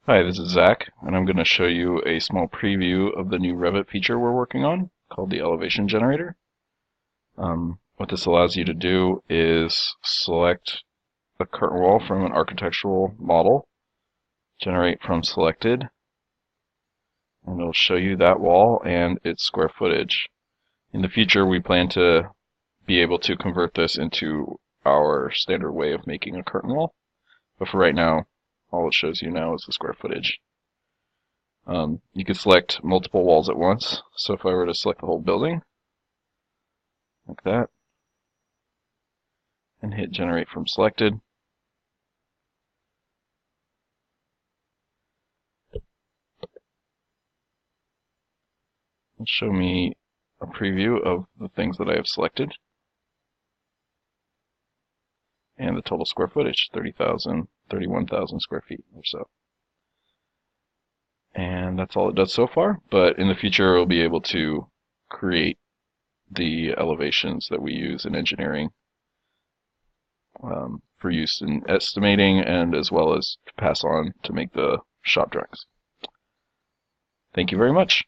Hi, this is Zach, and I'm going to show you a small preview of the new Revit feature we're working on called the Elevation Generator. What this allows you to do is select a curtain wall from an architectural model, generate from selected, and it'll show you that wall and its square footage. In the future, we plan to be able to convert this into our standard way of making a curtain wall, but for right now, all it shows you now is the square footage. You can select multiple walls at once. So if I were to select the whole building, like that, and hit generate from selected, it'll show me a preview of the things that I have selected and the total square footage, 31,000 square feet or so. And that's all it does so far, but in the future we'll be able to create the elevations that we use in engineering for use in estimating and as well as to pass on to make the shop drawings. Thank you very much.